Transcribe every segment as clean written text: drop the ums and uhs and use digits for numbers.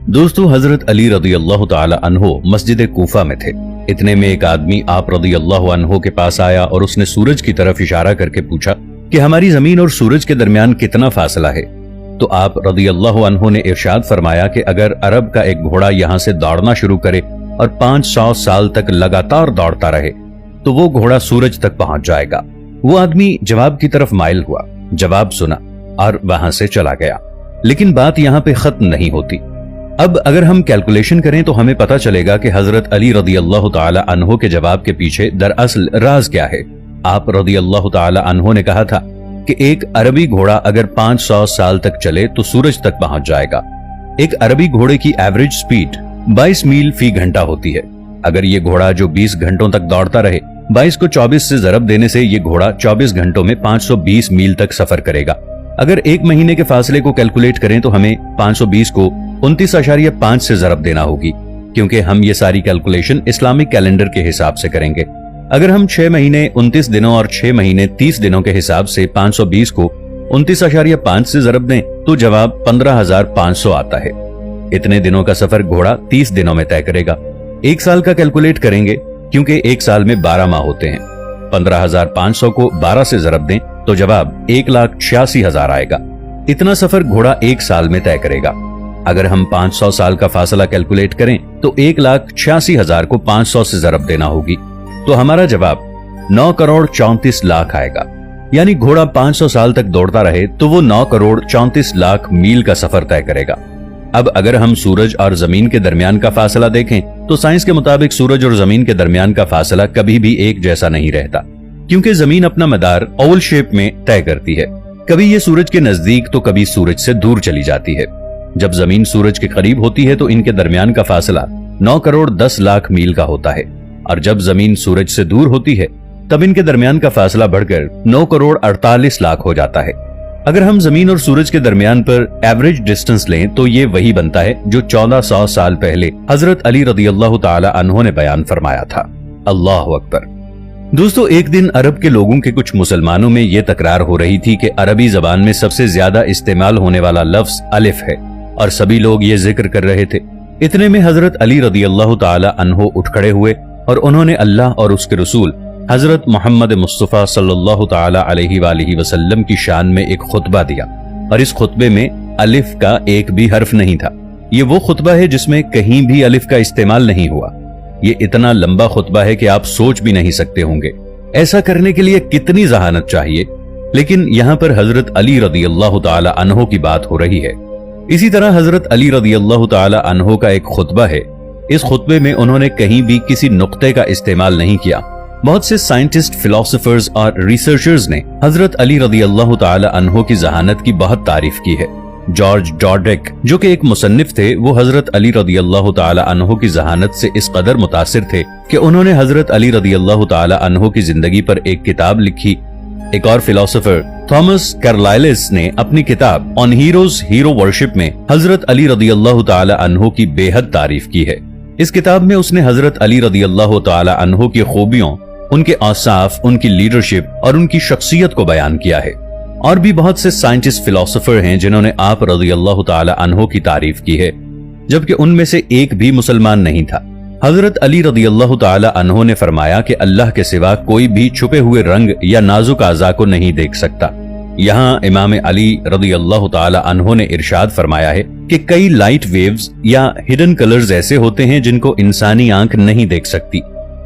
दोस्तों, हजरत अली रदी अल्लाह ताला अन्हो मस्जिद कूफा में थे। इतने में एक आदमी आप रदी अल्लाह अन्हो के पास आया और उसने सूरज की तरफ इशारा करके पूछा कि हमारी जमीन और सूरज के दरमियान कितना फासला है। तो आप रदी अल्लाह अन्हो ने इरशाद फरमाया कि अगर अरब का एक घोड़ा यहाँ से दौड़ना शुरू करे और 500 साल तक लगातार दौड़ता रहे तो वो घोड़ा सूरज तक पहुंच जाएगा। वो आदमी जवाब की तरफ माइल हुआ, जवाब सुना और वहां से चला गया। लेकिन बात यहाँ पे खत्म नहीं होती। अब अगर हम कैलकुलेशन करें तो हमें पता चलेगा कि हजरत अली रदी अल्लाह ताला अन्हो के जवाब के पीछे दरअसल राज क्या है। आप रदी अल्लाह ताला अन्हो ने कहा था कि एक अरबी घोड़ा अगर 500 साल तक चले तो सूरज तक पहुंच जाएगा। एक अरबी घोड़े की एवरेज स्पीड 22 मील फी घंटा होती है। अगर ये घोड़ा जो 20 घंटों तक दौड़ता रहे, 22 को 24 से जरब देने से ये घोड़ा 24 घंटों में 520 मील तक सफर करेगा। अगर एक महीने के फासले को कैलकुलेट करें तो हमें 520 को 29.5 से जरब देना होगी, क्योंकि हम ये सारी कैलकुलेशन इस्लामिक कैलेंडर के हिसाब से करेंगे। अगर हम 6 महीने 29 दिनों और 6 महीने 30 दिनों के हिसाब से 520 को 29.5 से जरब दें तो जवाब 15,500 आता है। इतने दिनों का सफर घोड़ा 30 दिनों में तय करेगा। एक साल का कैलकुलेट करेंगे, क्योंकि एक साल में 12 माह होते हैं। 15,500 को 12 से जरब दें तो जवाब 1,86,000 आएगा। इतना सफर घोड़ा एक साल में तय करेगा। अगर हम 500 साल का फासला कैलकुलेट करें तो 1,86,000 को 500 से जरब देना होगी, तो हमारा जवाब 9 करोड़ 34 लाख आएगा। यानी घोड़ा 500 साल तक दौड़ता रहे तो वो 9 करोड़ 34 लाख मील का सफर तय करेगा। अब अगर हम सूरज और जमीन के दरमियान का फासला देखें तो साइंस के मुताबिक सूरज और जमीन के दरमियान का फासला कभी भी एक जैसा नहीं रहता, क्योंकि जमीन अपना मदार ओवल शेप में तय करती है। कभी ये सूरज के नजदीक तो कभी सूरज से दूर चली जाती है। जब जमीन सूरज के करीब होती है तो इनके दरमियान का फासला 9 करोड़ 10 लाख मील का होता है, और जब जमीन सूरज से दूर होती है तब इनके दरमियान का फासला बढ़कर 9 करोड़ 48 लाख हो जाता है। अगर हम जमीन और सूरज के दरमियान पर एवरेज डिस्टेंस लें तो ये वही बनता है जो 1400 साल पहले हजरत अली रदी अल्लाह ताला अन्हो ने बयान फरमाया था। अल्लाह अकबर। दोस्तों, एक दिन अरब के लोगों के कुछ मुसलमानों में ये तकरार हो रही थी कि अरबी जबान में सबसे ज्यादा इस्तेमाल होने वाला लफ्ज अलिफ है, और सभी लोग ये जिक्र कर रहे थे। इतने में हजरत अली रदी अल्लाह ताला अन्हो उठ खड़े हुए और उन्होंने अल्लाह और उसके रसूल हजरत मोहम्मद मुस्तफा सल्लल्लाहु ताला अलैहि वालिहि वसल्लम की शान में एक खुतबा दिया, और इस खुतबे में अलिफ का एक भी हर्फ नहीं था। ये वो खुतबा है जिसमें कहीं भी अलिफ का इस्तेमाल नहीं हुआ। ये इतना लंबा खुतबा है कि आप सोच भी नहीं सकते होंगे ऐसा करने के लिए कितनी जहानत चाहिए। लेकिन यहाँ पर हजरत अली रदी अल्लाह ताला अन्हो की बात हो रही है। इसी तरह हजरत अली रदी अल्लाह ताला अन्हो का एक खुतबा है। इस खुतबे में उन्होंने कहीं भी किसी नुक्ते का इस्तेमाल नहीं किया। बहुत से साइंटिस्ट, फिलोसोफर्स और रिसर्चर्स ने हजरत अली रदी अल्लाह ताला अन्हो की जहानत की बहुत तारीफ की है। जॉर्ज डॉर्डेक, जो कि एक मुसन्निफ थे, वो हजरत अली रदी अल्लाह ताला अन्हो की जहानत से इस कदर मुतासिर थे कि उन्होंने हजरत अली रदी अल्लाह ताला अन्हो की जिंदगी पर एक किताब लिखी। एक और फिलोसोफर थॉमस कार्लाइलिस ने अपनी किताब ऑन हीरोज हीरो वर्शिप में हजरत अली रदी अल्लाह ताला अन्हो की बेहद तारीफ की है। इस किताब में उसने हजरत अली रदी अल्लाह ताला अन्हो की खूबियों, उनके औसाफ, उनकी लीडरशिप और उनकी शख्सियत को बयान किया है। और भी बहुत से साइंटिस्ट, फिलोसोफर हैं जिन्होंने आप रदी अल्लाह ताला अन्हो की तारीफ की है, जबकि उनमें से एक भी मुसलमान नहीं था। हजरत अली रदी अल्लाह ताला अन्हो ने फरमाया कि अल्लाह के सिवा कोई भी छुपे हुए रंग या नाजुक आज़ा को नहीं देख सकता। यहाँ इमाम अली रदी अल्लाह ताला अन्हो ने इरशाद फरमाया है कि कई लाइट वेव्स या हिडन कलर्स ऐसे होते हैं जिनको इंसानी आंख नहीं देख सकती।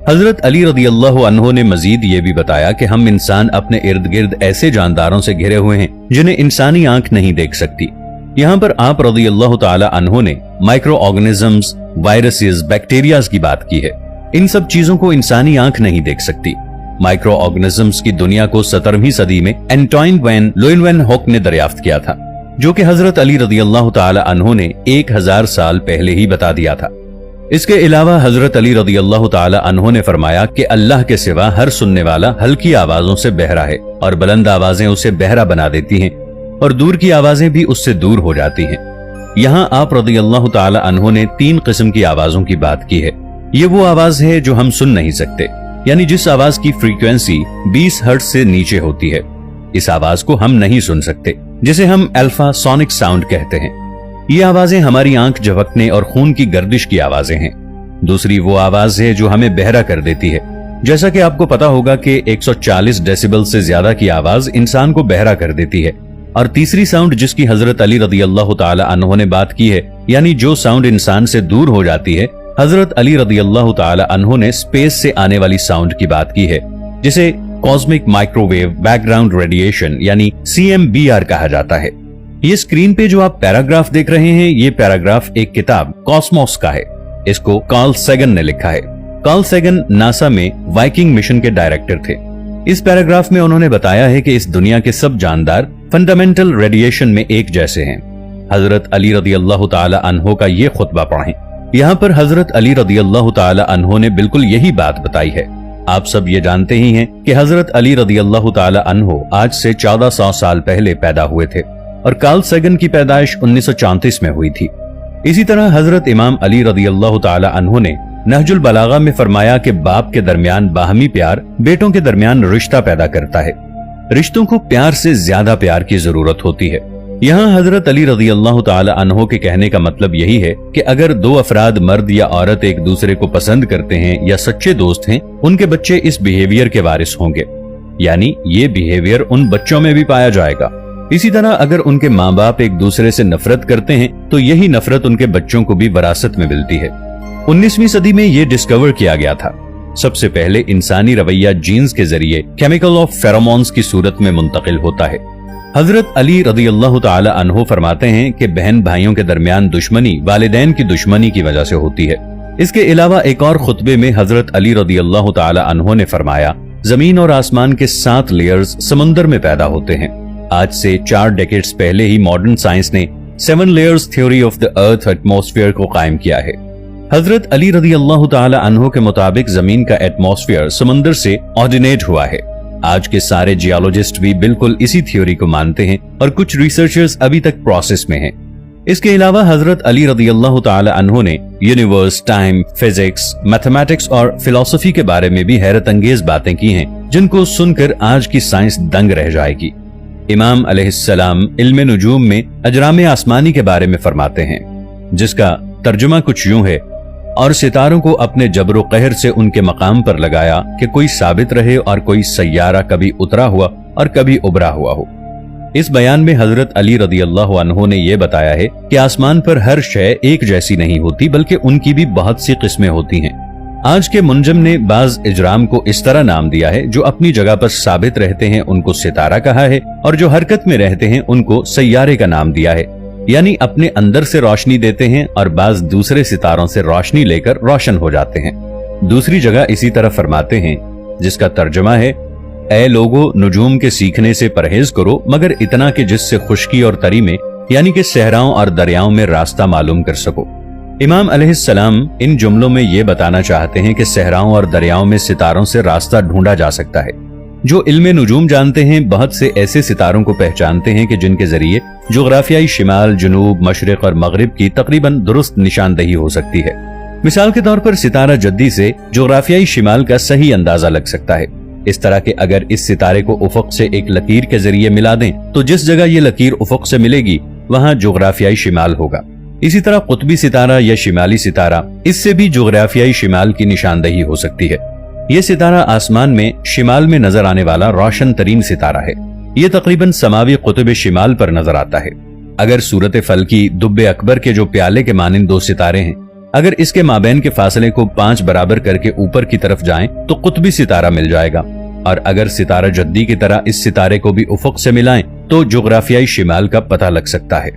हजरत अली रदी अल्लाह अन्हो ने मजीद ये भी बताया कि हम इंसान अपने इर्द गिर्द ऐसे जानदारों से घिरे हुए हैं जिन्हें इंसानी आंख नहीं देख सकती। यहाँ पर आप रदी अल्लाह ताला अन्हो ने माइक्रो ऑर्गेनिजम्स, वायरसेस, बैक्टीरियाज की बात की है। इन सब चीजों को इंसानी आंख नहीं देख सकती। माइक्रो ऑर्गेनिजम्स की दुनिया को 17वीं सदी में एंटोइन वैन लोइनवेनहोक ने दरियाफ्त किया था, जो कि हजरत अली रदी अल्लाह ताला अन्हो ने 1000 साल पहले ही बता दिया था। इसके अलावा हजरत अली रदी अल्लाह ताला अन्हो ने फरमाया कि अल्लाह के सिवा हर सुनने वाला हल्की आवाजों से बहरा है, और बुलंद आवाजें उसे बहरा बना देती हैं, और दूर की आवाजें भी उससे दूर हो जाती हैं। यहाँ आप रदी अल्लाह ताला अन्हो ने 3 किस्म की आवाजों की बात की है। ये वो आवाज है जो हम सुन नहीं सकते, यानी जिस आवाज की फ्रीक्वेंसी 20 हर्ट्ज से नीचे होती है। इस आवाज को हम नहीं सुन सकते, जिसे हम अल्फा सोनिक साउंड कहते हैं। ये आवाजें हमारी आंख झपकने और खून की गर्दिश की आवाजें हैं। दूसरी वो आवाज है जो हमें बहरा कर देती है। जैसा कि आपको पता होगा कि 140 डेसिबल से ज्यादा की आवाज इंसान को बहरा कर देती है। और तीसरी साउंड जिसकी हजरत अली रदियल्लाहु ताला अन्हु ने बात की है, यानी जो साउंड इंसान से दूर हो जाती है, हजरत अली रदियल्लाहु ताला अन्हु ने स्पेस से आने वाली साउंड की बात की है, जिसे कॉस्मिक माइक्रोवेव बैकग्राउंड रेडिएशन यानी CMBR कहा जाता है। ये स्क्रीन पे जो आप पैराग्राफ देख रहे हैं, ये पैराग्राफ एक किताब कॉस्मोस का है। इसको कार्ल सैगन ने लिखा है। कार्ल सैगन नासा में वाइकिंग मिशन के डायरेक्टर थे। इस पैराग्राफ में उन्होंने बताया है कि इस दुनिया के सब जानदार फंडामेंटल रेडिएशन में एक जैसे हैं। हजरत अली रदियल्लाहु ताला अन्हु का ये खुतबा पढ़ें। यहाँ पर हजरत अली रदियल्लाहु ताला अन्हु ने बिल्कुल यही बात बताई है। आप सब ये जानते ही हैं कि हजरत अली रदियल्लाहु ताला अन्हु आज से 1400 साल पहले पैदा हुए थे और कार्ल सैगन की पैदाइश 1934 में हुई थी। इसी तरह हजरत इमाम अली रदियल्लाहु ताला अन्हु ने नहजुल बलागा में फरमाया कि बाप के दरमियान बाहमी प्यार बेटों के दरमियान रिश्ता पैदा करता है। रिश्तों को प्यार से ज्यादा प्यार की जरूरत होती है। यहाँ हजरत अली रदियल्लाहु ताला अन्हु के कहने का मतलब यही है कि अगर दो अफराद मर्द या औरत एक दूसरे को पसंद करते हैं या सच्चे दोस्त हैं, उनके बच्चे इस बिहेवियर के वारिस होंगे, यानी ये बिहेवियर उन बच्चों में भी पाया जाएगा। इसी तरह अगर उनके माँ बाप एक दूसरे से नफरत करते हैं तो यही नफरत उनके बच्चों को भी विरासत में मिलती है। 19वीं सदी में ये डिस्कवर किया गया था। सबसे पहले इंसानी रवैया जीन्स के जरिए केमिकल ऑफ फेरोमोन्स की सूरत में मुंतकिल होता है। हजरत अली रदियल्लाहु ताला अन्हु फरमाते हैं कि बहन भाइयों के दरमियान दुश्मनी वालिदैन की दुश्मनी की वजह से होती है। इसके अलावा एक और खुतबे में हजरत अली रदियल्लाहु ताला अन्हु ने फरमाया, जमीन और आसमान के 7 लेयर्स समुंदर में पैदा होते हैं। आज से 4 डेकेड्स पहले ही मॉडर्न साइंस ने 7 layers theory of the earth atmosphere को कायम किया है। हजरत अली रदियल्लाहु ताला अन्हु के मुताबिक जमीन का एटमॉस्फेयर समंदर से ऑर्डिनेट हुआ है। आज के सारे जियोलॉजिस्ट भी बिल्कुल इसी थ्योरी को मानते हैं और कुछ रिसर्चर्स अभी तक प्रोसेस में हैं। इसके अलावा हजरत अली रदियल्लाहु ताला अन्हु ने यूनिवर्स, टाइम, फिजिक्स, मैथमेटिक्स और फिलॉसफी के बारे में भी हैरत अंगेज बातें की हैं, जिनको सुनकर आज की साइंस दंग रह जाएगी। इमाम अलैहिस्सलाम इल्म नुजूम में अजराम आसमानी के बारे में फरमाते हैं, जिसका तर्जुमा कुछ यूं है, और सितारों को अपने जबरो कहर से उनके मकाम पर लगाया कि कोई साबित रहे और कोई सैयारा कभी उतरा हुआ और कभी उभरा हुआ हो। इस बयान में हजरत अली रदियल्लाहु अन्हु ने यह बताया है कि आसमान पर हर शय एक जैसी नहीं होती, बल्कि उनकी भी बहुत सी किस्में होती हैं। आज के मुंजम ने बाज इजराम को इस तरह नाम दिया है, जो अपनी जगह पर साबित रहते हैं उनको सितारा कहा है, और जो हरकत में रहते हैं उनको सैयारे का नाम दिया है, यानी अपने अंदर से रोशनी देते हैं और बाज दूसरे सितारों से रोशनी लेकर रोशन हो जाते हैं। दूसरी जगह इसी तरह फरमाते हैं, जिसका तर्जुमा है, ऐ लोगो, नुजूम के सीखने से परहेज करो, मगर इतना कि जिससे खुश्की और तरी में यानी कि सहराओं और दरियाओं में रास्ता मालूम कर सको। इमाम अलैहिस्सलाम इन जुमलों में ये बताना चाहते हैं कि सहराओं और दरियाओं में सितारों से रास्ता ढूंढा जा सकता है। जो इल्मे नुजूम जानते हैं, बहुत से ऐसे सितारों को पहचानते हैं कि जिनके जरिए जोग्राफियाई शिमाल, जुनूब, मशरिक और मगरिब की तकरीबन दुरुस्त निशानदही हो सकती है। मिसाल के तौर पर सितारा जद्दी से जोग्राफियाई शिमाल का सही अंदाजा लग सकता है। इस तरह के अगर इस सितारे को उफक से एक लकीर के जरिए मिला दें तो जिस जगह ये लकीर उफक से मिलेगी वहां जोग्राफियाई शिमाल होगा। इसी तरह कुतबी सितारा या शिमाली सितारा, इससे भी जोग्राफियाई शिमाल की निशानदही हो सकती है। ये सितारा आसमान में शिमाल में नजर आने वाला रोशन तरीन सितारा है। ये तकरीबन समावी कुतुब शिमाल पर नजर आता है। अगर सूरत फलकी दुब्बे अकबर के जो प्याले के मानिंद 2 सितारे हैं, अगर इसके माबैन के फासले को 5 बराबर करके ऊपर की तरफ जाएं तो कुतबी सितारा मिल जाएगा, और अगर सितारा जद्दी की तरह इस सितारे को भी उफक से मिलाएं तो जोग्राफियाई शिमाल का पता लग सकता है।